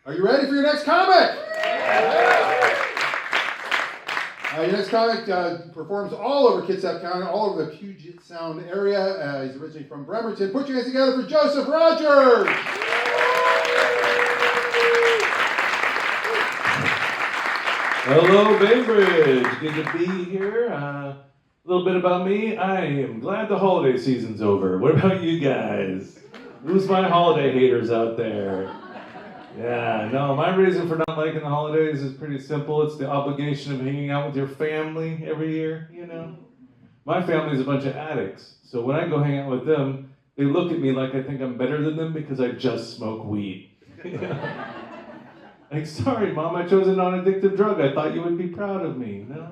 Are you ready for your next comic? Your next comic performs all over Kitsap County, all over the Puget Sound area. He's originally from Bremerton. Put your hands together for Joseph Rogers. Hello, Bainbridge. Good to be here. A little bit about me. I am glad the holiday season's over. What about you guys? Who's my holiday haters out there? Yeah, no, my reason for not liking the holidays is pretty simple. It's the obligation of hanging out with your family every year, you know? My family's a bunch of addicts, so when I go hang out with them, they look at me like I think I'm better than them because I just smoke weed. Like, sorry, Mom, I chose a non-addictive drug. I thought you would be proud of me, you know?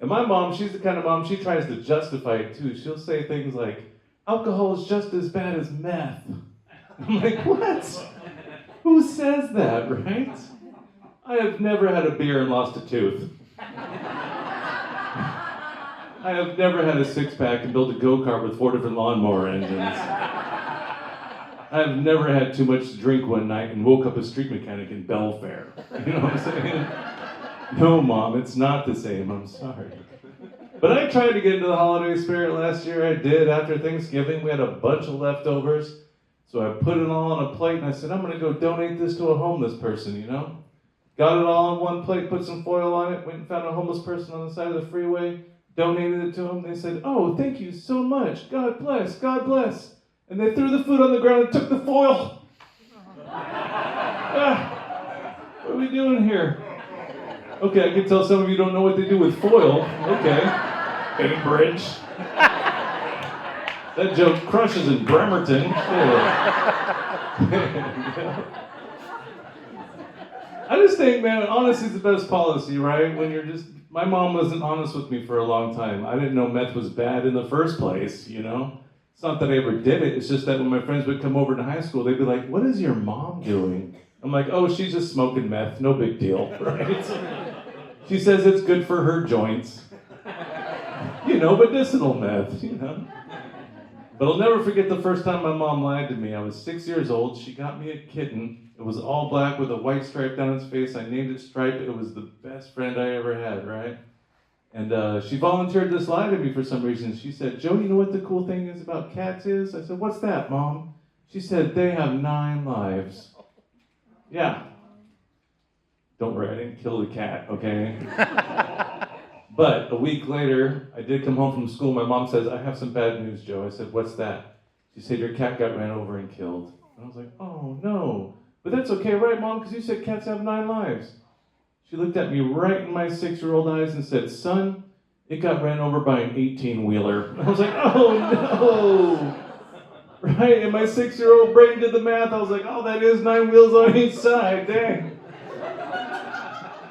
And my mom, she's the kind of mom, she tries to justify it too. She'll say things like, alcohol is just as bad as meth. I'm like, what? Who says that, right? I have never had a beer and lost a tooth. I have never had a six-pack and built a go-kart with 4 different lawnmower engines. I've never had too much to drink one night and woke up a street mechanic in Belfair. You know what I'm saying? No, Mom, it's not the same. I'm sorry. But I tried to get into the holiday spirit last year. I did. After Thanksgiving, we had a bunch of leftovers. So I put it all on a plate and I said, I'm going to go donate this to a homeless person, you know? Got it all on one plate, put some foil on it, went and found a homeless person on the side of the freeway, donated it to them. They said, oh, thank you so much. God bless, God bless. And they threw the food on the ground and took the foil. What are we doing here? Okay, I can tell some of you don't know what they do with foil. Okay. Bainbridge. That joke crushes in Bremerton. I just think, man, honesty is the best policy, right? When you're just, my mom wasn't honest with me for a long time. I didn't know meth was bad in the first place, you know? It's not that I ever did it, it's just that when my friends would come over to high school, they'd be like, what is your mom doing? I'm like, oh, she's just smoking meth, no big deal, right? She says it's good for her joints. You know, medicinal meth, you know? But I'll never forget the first time my mom lied to me. I was 6 years old. She got me a kitten. It was all black with a white stripe down its face. I named it Stripe. It was the best friend I ever had, right? And she volunteered this lie to me for some reason. She said, Joe, you know what the cool thing is about cats is? I said, what's that, Mom? She said, they have 9 lives. Yeah. Don't worry, I didn't kill the cat, okay? But a week later, I did come home from school. My mom says, I have some bad news, Joe. I said, what's that? She said, your cat got ran over and killed. And I was like, oh, no. But that's okay, right, Mom? Because you said cats have 9 lives. She looked at me right in my 6-year-old eyes and said, son, it got ran over by an 18-wheeler. I was like, oh, no. Right? And my 6-year-old brain did the math. I was like, oh, that is 9 wheels on each side. Dang.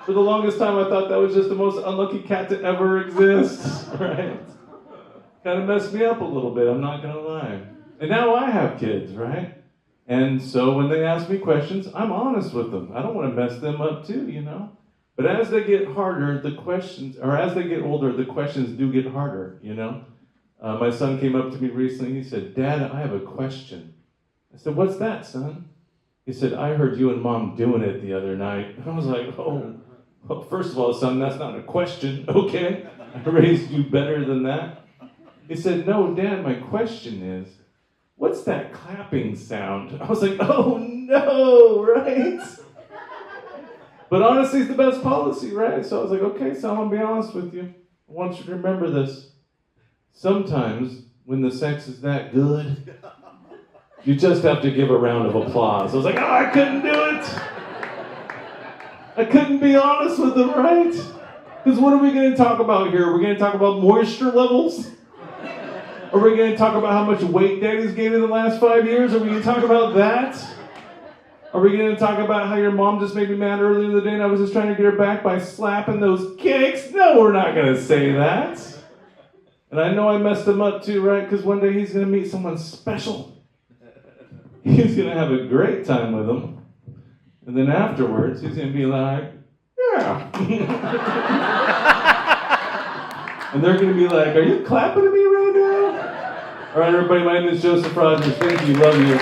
For the longest time, I thought that was just the most unlucky cat to ever exist, right? Kind of messed me up a little bit, I'm not going to lie. And now I have kids, right? And so when they ask me questions, I'm honest with them. I don't want to mess them up too, you know? But as they get harder, the questions, or as they get older, the questions do get harder, you know? My son came up to me recently, he said, Dad, I have a question. I said, what's that, son? He said, I heard you and Mom doing it the other night. And I was like, oh. Well, first of all, son, that's not a question, okay? I raised you better than that. He said, no, Dad, my question is, what's that clapping sound? I was like, oh, no, right? But honesty is the best policy, right? So I was like, okay, son, I'll be honest with you. I want you to remember this. Sometimes, when the sex is that good, you just have to give a round of applause. I was like, oh, I couldn't do it. I couldn't be honest with them, right? Because what are we going to talk about here? We're going to talk about moisture levels? Are we going to talk about how much weight Daddy's gained in the last 5 years? Are we going to talk about that? Are we going to talk about how your mom just made me mad earlier in the day and I was just trying to get her back by slapping those kicks? No, we're not going to say that. And I know I messed him up too, right? Because one day he's going to meet someone special. He's going to have a great time with them. And then afterwards, he's going to be like, yeah. And they're going to be like, are you clapping at me right now? All right, everybody, my name is Joseph Rogers. Thank you. Love you.